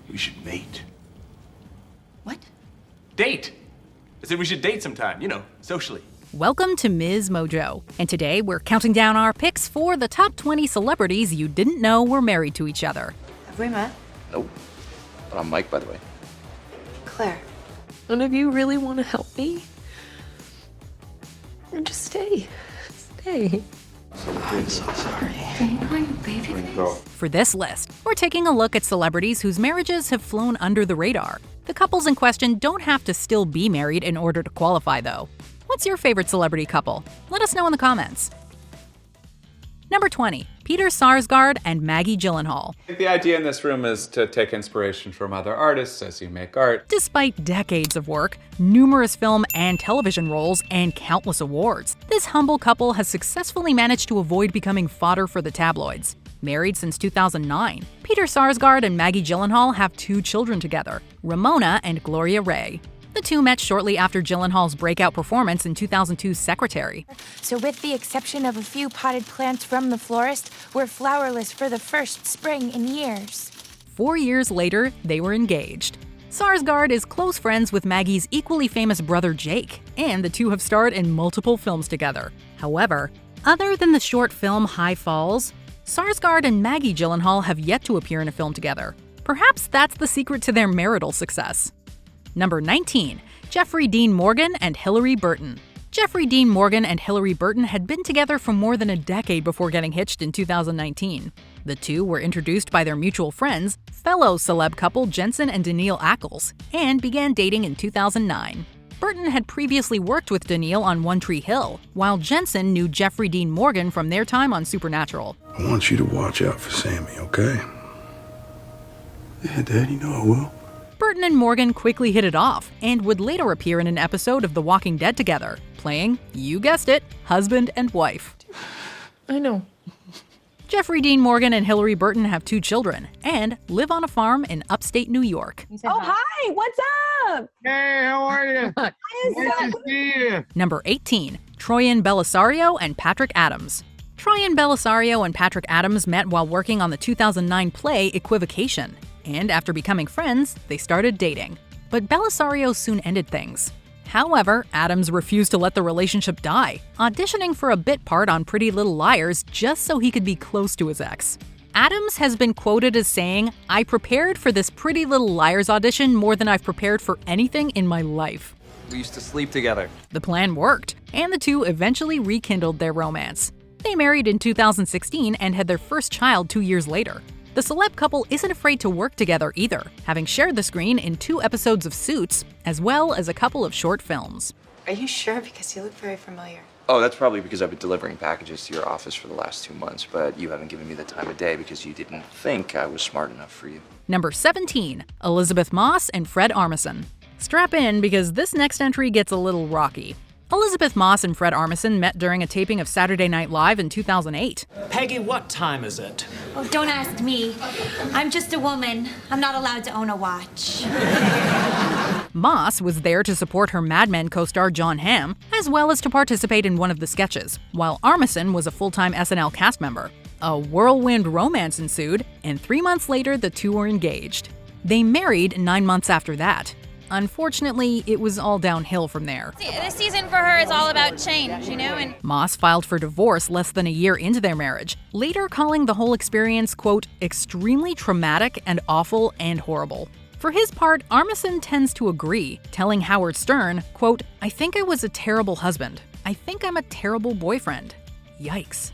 We should mate. What? Date! I said we should date sometime, socially. Welcome to MsMojo, and today we're counting down our picks for the top 20 celebrities you didn't know were married to each other. Have we met? Nope. But I'm Mike, by the way. Claire. None of you really want to help me? Just stay. Stay. I'm so sorry. For this list, we're taking a look at celebrities whose marriages have flown under the radar. The couples in question don't have to still be married in order to qualify, though. What's your favorite celebrity couple? Let us know in the comments. Number 20. Peter Sarsgaard and Maggie Gyllenhaal. The idea in this room is to take inspiration from other artists as you make art. Despite decades of work, numerous film and television roles, and countless awards, this humble couple has successfully managed to avoid becoming fodder for the tabloids. Married since 2009, Peter Sarsgaard and Maggie Gyllenhaal have 2 children together, Ramona and Gloria Ray. The two met shortly after Gyllenhaal's breakout performance in 2002's Secretary. So with the exception of a few potted plants from the florist, we're flowerless for the first spring in years. 4 years later, they were engaged. Sarsgaard is close friends with Maggie's equally famous brother Jake, and the two have starred in multiple films together. However, other than the short film High Falls, Sarsgaard and Maggie Gyllenhaal have yet to appear in a film together. Perhaps that's the secret to their marital success. Number 19. Jeffrey Dean Morgan and Hilarie Burton. Jeffrey Dean Morgan and Hilarie Burton had been together for more than a decade before getting hitched in 2019. The two were introduced by their mutual friends, fellow celeb couple Jensen and Daniil Ackles, and began dating in 2009. Burton had previously worked with Daniil on One Tree Hill, while Jensen knew Jeffrey Dean Morgan from their time on Supernatural. I want you to watch out for Sammy, okay? Yeah, Dad, you know I will. Burton and Morgan quickly hit it off and would later appear in an episode of The Walking Dead together, playing, you guessed it, husband and wife. I know. Jeffrey Dean Morgan and Hilarie Burton have 2 children and live on a farm in upstate New York. Oh, hi! What's up? Hey, how are you? Nice to see you. Number 18. Troian Bellisario and Patrick Adams. Troian Bellisario and Patrick Adams met while working on the 2009 play Equivocation, and after becoming friends, they started dating. But Bellisario soon ended things. However, Adams refused to let the relationship die, auditioning for a bit part on Pretty Little Liars just so he could be close to his ex. Adams has been quoted as saying, "I prepared for this Pretty Little Liars audition more than I've prepared for anything in my life." We used to sleep together. The plan worked, and the two eventually rekindled their romance. They married in 2016 and had their first child 2 years later. The celeb couple isn't afraid to work together either, having shared the screen in 2 episodes of Suits, as well as a couple of short films. Are you sure? Because you look very familiar. Oh, that's probably because I've been delivering packages to your office for the last 2 months, but you haven't given me the time of day because you didn't think I was smart enough for you. Number 17. Elisabeth Moss and Fred Armisen. Strap in because this next entry gets a little rocky. Elisabeth Moss and Fred Armisen met during a taping of Saturday Night Live in 2008. Peggy, what time is it? Oh, don't ask me. I'm just a woman. I'm not allowed to own a watch. Moss was there to support her Mad Men co-star Jon Hamm, as well as to participate in one of the sketches, while Armisen was a full-time SNL cast member. A whirlwind romance ensued, and 3 months later the two were engaged. They married 9 months after that. Unfortunately, it was all downhill from there. This season for her is all about change, and Moss filed for divorce less than a year into their marriage, later calling the whole experience, quote, extremely traumatic and awful and horrible. For his part, Armisen tends to agree, telling Howard Stern, quote, I think I was a terrible husband. I think I'm a terrible boyfriend. Yikes.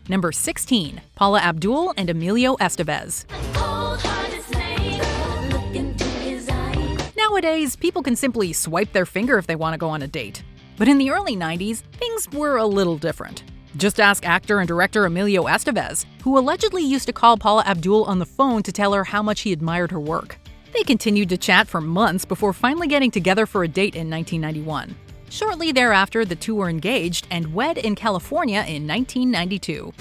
Number 16. Paula Abdul and Emilio Estevez. Nowadays, people can simply swipe their finger if they want to go on a date. But in the early 90s, things were a little different. Just ask actor and director Emilio Estevez, who allegedly used to call Paula Abdul on the phone to tell her how much he admired her work. They continued to chat for months before finally getting together for a date in 1991. Shortly thereafter, the two were engaged and wed in California in 1992.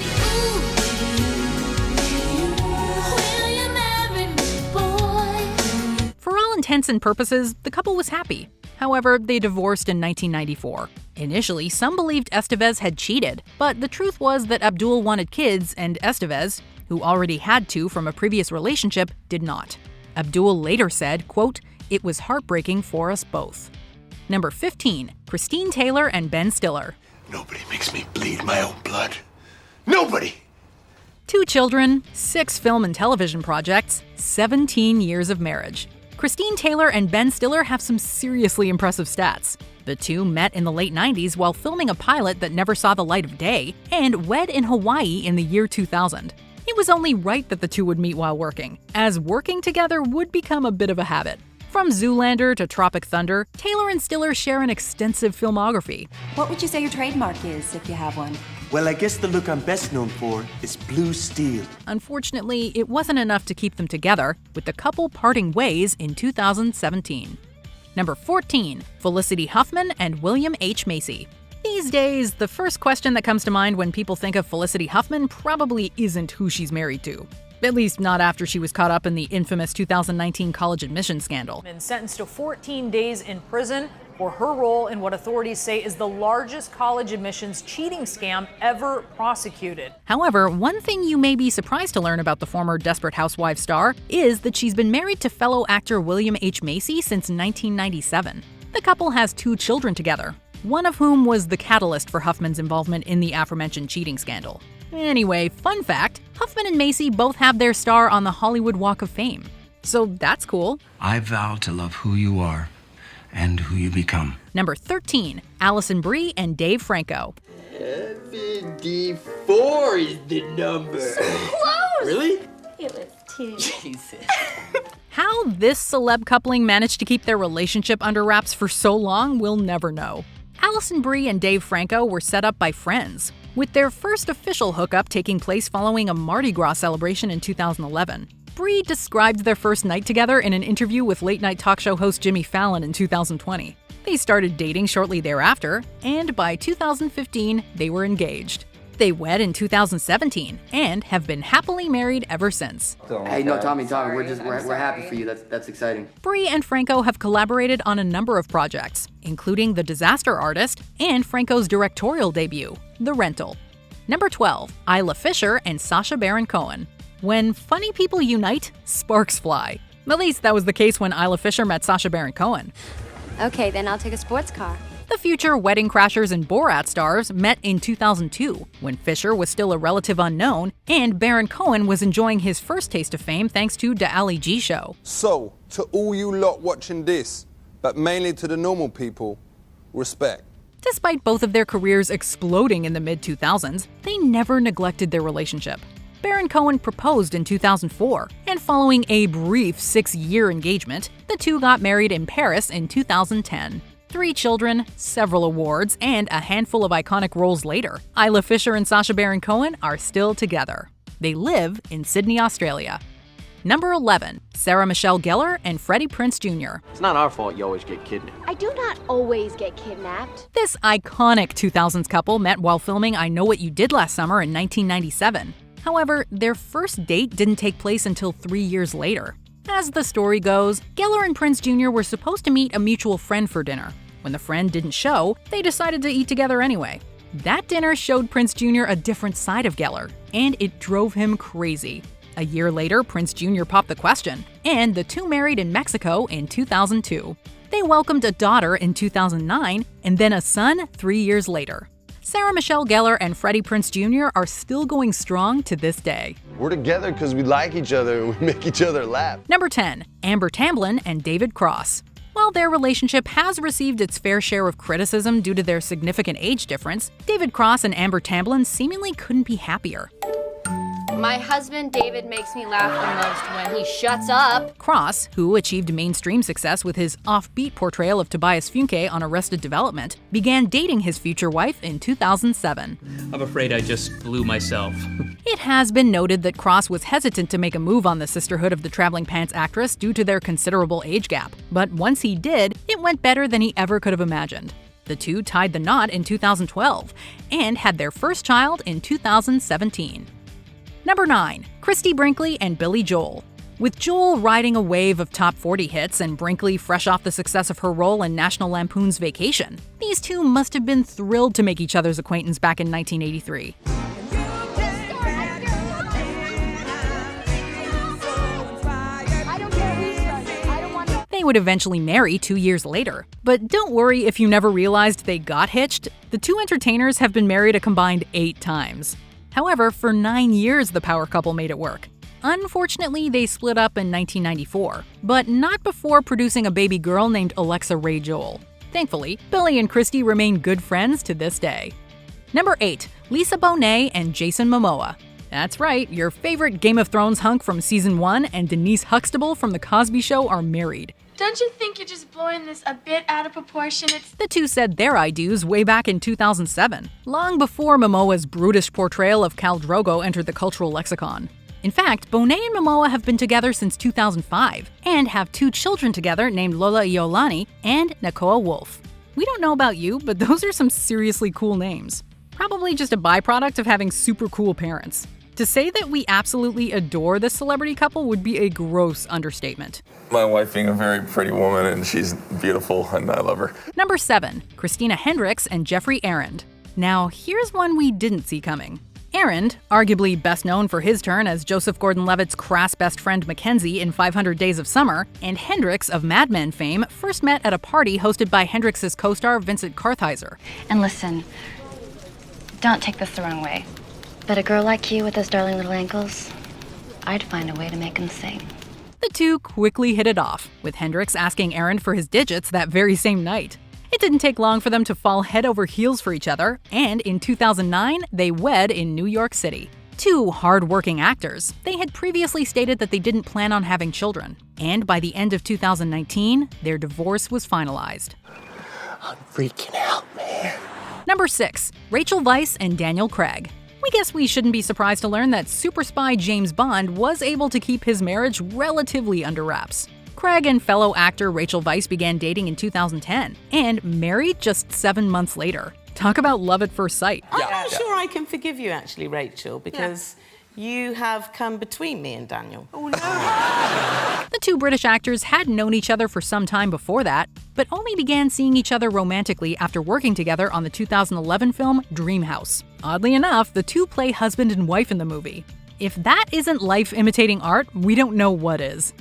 For all intents and purposes, the couple was happy. However, they divorced in 1994. Initially, some believed Estevez had cheated, but the truth was that Abdul wanted kids and Estevez, who already had 2 from a previous relationship, did not. Abdul later said, quote, "It was heartbreaking for us both." Number 15, Christine Taylor and Ben Stiller. Nobody makes me bleed my own blood. Nobody! 2 children, 6 film and television projects, 17 years of marriage. Christine Taylor and Ben Stiller have some seriously impressive stats. The two met in the late 90s while filming a pilot that never saw the light of day, and wed in Hawaii in the year 2000. It was only right that the two would meet while working, as working together would become a bit of a habit. From Zoolander to Tropic Thunder, Taylor and Stiller share an extensive filmography. What would you say your trademark is, if you have one? Well, I guess the look I'm best known for is blue steel. Unfortunately, it wasn't enough to keep them together, with the couple parting ways in 2017. Number 14, Felicity Huffman and William H. Macy. These days, the first question that comes to mind when people think of Felicity Huffman probably isn't who she's married to. At least not after she was caught up in the infamous 2019 college admission scandal. And sentenced to 14 days in prison for her role in what authorities say is the largest college admissions cheating scam ever prosecuted. However, one thing you may be surprised to learn about the former Desperate Housewives star is that she's been married to fellow actor William H. Macy since 1997. The couple has 2 children together, one of whom was the catalyst for Huffman's involvement in the aforementioned cheating scandal. Anyway, fun fact, Huffman and Macy both have their star on the Hollywood Walk of Fame. So that's cool. I vow to love who you are and who you become. Number 13, Alison Brie and Dave Franco. 74 is the number. So close! Really? It was 2. Jesus. How this celeb coupling managed to keep their relationship under wraps for so long, we'll never know. Alison Brie and Dave Franco were set up by friends, with their first official hookup taking place following a Mardi Gras celebration in 2011. Brie described their first night together in an interview with late-night talk show host Jimmy Fallon in 2020. They started dating shortly thereafter, and by 2015, they were engaged. They wed in 2017 and have been happily married ever since. Hey, no, Tommy, we're happy for you. That's exciting. Brie and Franco have collaborated on a number of projects, including The Disaster Artist and Franco's directorial debut, The Rental. Number 12, Isla Fisher and Sacha Baron Cohen. When funny people unite, sparks fly. At least that was the case when Isla Fisher met Sacha Baron Cohen. Okay, then I'll take a sports car. The future Wedding Crashers and Borat stars met in 2002, when Fisher was still a relative unknown, and Baron Cohen was enjoying his first taste of fame thanks to the Ali G Show. So, to all you lot watching this, but mainly to the normal people, respect. Despite both of their careers exploding in the mid-2000s, they never neglected their relationship. Baron Cohen proposed in 2004, and following a brief 6-year engagement, the two got married in Paris in 2010. 3 children, several awards, and a handful of iconic roles later, Isla Fisher and Sacha Baron Cohen are still together. They live in Sydney, Australia. Number 11, Sarah Michelle Gellar and Freddie Prinze Jr. It's not our fault you always get kidnapped. I do not always get kidnapped. This iconic 2000s couple met while filming I Know What You Did Last Summer in 1997. However, their first date didn't take place until 3 years later. As the story goes, Gellar and Prinze Jr. were supposed to meet a mutual friend for dinner. When the friend didn't show, they decided to eat together anyway. That dinner showed Prinze Jr. a different side of Gellar, and it drove him crazy. A year later, Prinze Jr. popped the question, and the two married in Mexico in 2002. They welcomed a daughter in 2009, and then a son 3 years later. Sarah Michelle Gellar and Freddie Prinze Jr. are still going strong to this day. We're together because we like each other and we make each other laugh. Number 10, Amber Tamblyn and David Cross. While their relationship has received its fair share of criticism due to their significant age difference, David Cross and Amber Tamblyn seemingly couldn't be happier. My husband David makes me laugh the most when he shuts up. Cross, who achieved mainstream success with his offbeat portrayal of Tobias Funke on Arrested Development, began dating his future wife in 2007. I'm afraid I just blew myself. It has been noted that Cross was hesitant to make a move on the sisterhood of the traveling pants actress due to their considerable age gap. But once he did, it went better than he ever could have imagined. The two tied the knot in 2012 and had their first child in 2017. Number 9, Christie Brinkley and Billy Joel. With Joel riding a wave of top 40 hits and Brinkley fresh off the success of her role in National Lampoon's Vacation, these two must have been thrilled to make each other's acquaintance back in 1983. They would eventually marry 2 years later. But don't worry if you never realized they got hitched. The two entertainers have been married a combined 8 times. However, for 9 years the power couple made it work. Unfortunately, they split up in 1994, but not before producing a baby girl named Alexa Ray Joel. Thankfully, Billy and Christy remain good friends to this day. Number 8. Lisa Bonet and Jason Momoa. That's right, your favorite Game of Thrones hunk from Season 1 and Denise Huxtable from The Cosby Show are married. Don't you think you're just blowing this a bit out of proportion? The two said their I do's way back in 2007, long before Momoa's brutish portrayal of Khal Drogo entered the cultural lexicon. In fact, Bonet and Momoa have been together since 2005 and have 2 children together named Lola Iolani and Nakoa Wolf. We don't know about you, but those are some seriously cool names. Probably just a byproduct of having super cool parents. To say that we absolutely adore this celebrity couple would be a gross understatement. My wife being a very pretty woman, and she's beautiful, and I love her. Number 7. Christina Hendricks and Jeffrey Arend. Now, here's one we didn't see coming. Arend, arguably best known for his turn as Joseph Gordon-Levitt's crass best friend Mackenzie in 500 Days of Summer, and Hendricks of Mad Men fame, first met at a party hosted by Hendricks' co-star Vincent Kartheiser. And listen, don't take this the wrong way, but a girl like you with those darling little ankles, I'd find a way to make them sing. The two quickly hit it off, with Hendricks asking Arend for his digits that very same night. It didn't take long for them to fall head over heels for each other, and in 2009, they wed in New York City. Two hard-working actors, they had previously stated that they didn't plan on having children, and by the end of 2019, their divorce was finalized. I'm freaking out, man. Number 6. Rachel Weisz and Daniel Craig. We guess we shouldn't be surprised to learn that super spy James Bond was able to keep his marriage relatively under wraps. Craig and fellow actor Rachel Weisz began dating in 2010 and married just 7 months later. Talk about love at first sight. I'm not sure I can forgive you, actually, Rachel, because you have come between me and Daniel. Oh, no. The two British actors had known each other for some time before that, but only began seeing each other romantically after working together on the 2011 film Dream House. Oddly enough, the two play husband and wife in the movie. If that isn't life imitating art, we don't know what is.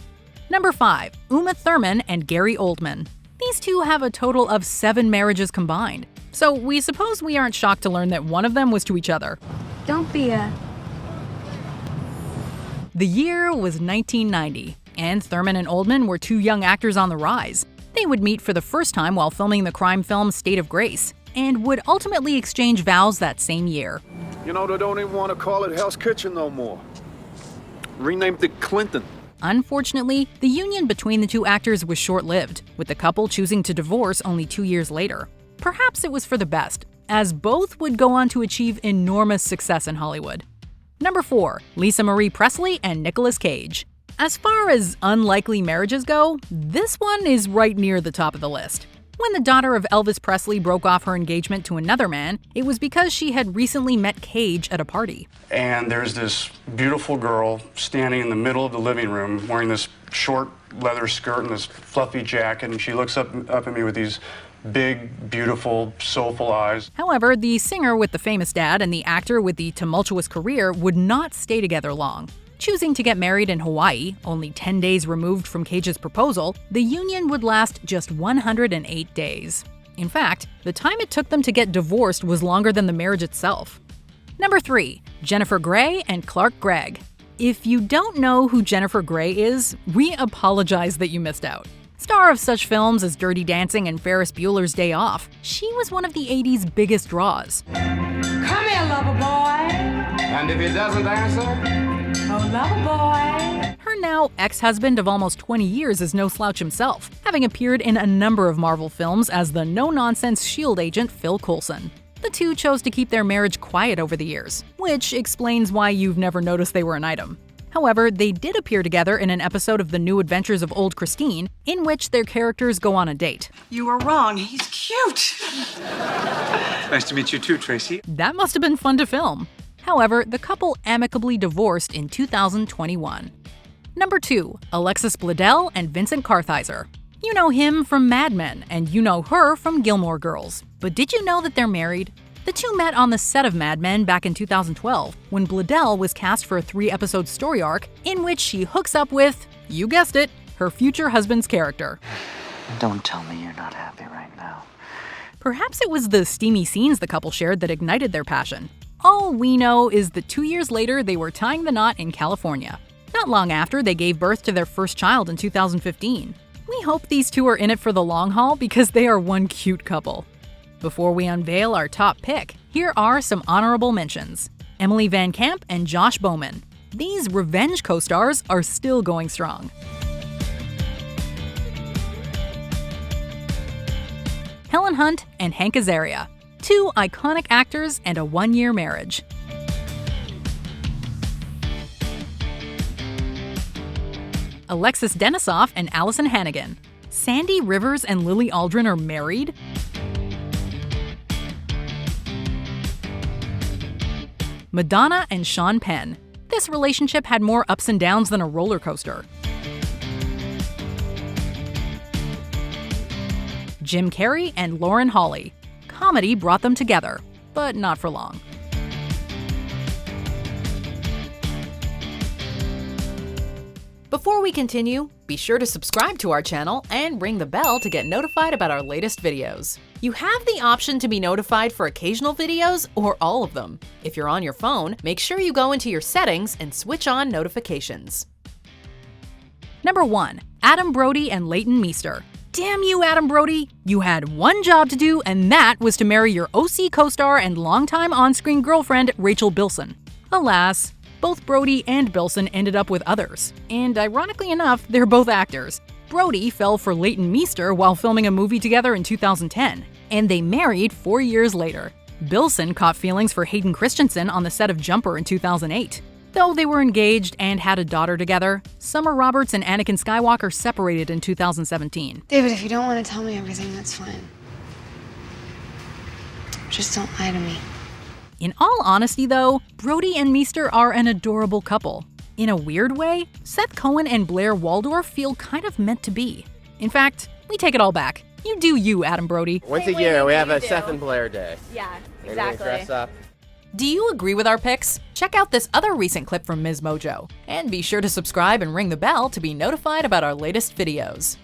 Number 5. Uma Thurman and Gary Oldman. These two have a total of 7 marriages combined, so we suppose we aren't shocked to learn that one of them was to each other. Don't be a... The year was 1990, and Thurman and Oldman were 2 young actors on the rise. They would meet for the first time while filming the crime film State of Grace, and would ultimately exchange vows that same year. You know, they don't even want to call it Hell's Kitchen no more. Renamed it Clinton. Unfortunately, the union between the two actors was short-lived, with the couple choosing to divorce only 2 years later. Perhaps it was for the best, as both would go on to achieve enormous success in Hollywood. Number 4. Lisa Marie Presley and Nicolas Cage. As far as unlikely marriages go, this one is right near the top of the list. When the daughter of Elvis Presley broke off her engagement to another man, it was because she had recently met Cage at a party. And there's this beautiful girl standing in the middle of the living room wearing this short leather skirt and this fluffy jacket, and she looks up at me with these big, beautiful, soulful eyes. However, the singer with the famous dad and the actor with the tumultuous career would not stay together long. Choosing to get married in Hawaii, only 10 days removed from Cage's proposal, the union would last just 108 days. In fact, the time it took them to get divorced was longer than the marriage itself. Number 3. Jennifer Grey and Clark Gregg. If you don't know who Jennifer Grey is, we apologize that you missed out. Star of such films as Dirty Dancing and Ferris Bueller's Day Off, she was one of the 80s biggest draws. Come here, lover boy. And if he doesn't answer... Oh, lover boy. Her now ex-husband of almost 20 years is no slouch himself, having appeared in a number of Marvel films as the no-nonsense S.H.I.E.L.D. agent Phil Coulson. The two chose to keep their marriage quiet over the years, which explains why you've never noticed they were an item. However, they did appear together in an episode of The New Adventures of Old Christine, in which their characters go on a date. You were wrong. He's cute. Nice to meet you too, Tracy. That must have been fun to film. However, the couple amicably divorced in 2021. Number 2. Alexis Bledel and Vincent Kartheiser. You know him from Mad Men, and you know her from Gilmore Girls. But did you know that they're married? The two met on the set of Mad Men back in 2012, when Bledel was cast for a 3-episode story arc in which she hooks up with, you guessed it, her future husband's character. Don't tell me you're not happy right now. Perhaps it was the steamy scenes the couple shared that ignited their passion. All we know is that 2 years later, they were tying the knot in California. Not long after, they gave birth to their first child in 2015. We hope these two are in it for the long haul because they are one cute couple. Before we unveil our top pick, here are some honorable mentions. Emily Van Camp and Josh Bowman. These revenge co-stars are still going strong. Helen Hunt and Hank Azaria. Two iconic actors and a one-year marriage. Alexis Denisof and Allison Hannigan. Sandy Rivers and Lily Aldrin are married? Madonna and Sean Penn. This relationship had more ups and downs than a roller coaster. Jim Carrey and Lauren Hawley. Comedy brought them together, but not for long. Before we continue, be sure to subscribe to our channel and ring the bell to get notified about our latest videos. You have the option to be notified for occasional videos or all of them. If you're on your phone, make sure you go into your settings and switch on notifications. Number 1. Adam Brody and Leighton Meester. Damn you, Adam Brody! You had one job to do, and that was to marry your OC co-star and longtime on-screen girlfriend, Rachel Bilson. Alas, both Brody and Bilson ended up with others, and ironically enough, they're both actors. Brody fell for Leighton Meester while filming a movie together in 2010, and they married 4 years later. Bilson caught feelings for Hayden Christensen on the set of Jumper in 2008. Though they were engaged and had a daughter together, Summer Roberts and Anakin Skywalker separated in 2017. David, if you don't want to tell me everything, that's fine. Just don't lie to me. In all honesty though, Brody and Meester are an adorable couple. In a weird way, Seth Cohen and Blair Waldorf feel kind of meant to be. In fact, we take it all back. You do you, Adam Brody. Once a year, we have a Seth and Blair day. Yeah, Maybe exactly. dress up. Do you agree with our picks? Check out this other recent clip from MsMojo. And be sure to subscribe and ring the bell to be notified about our latest videos.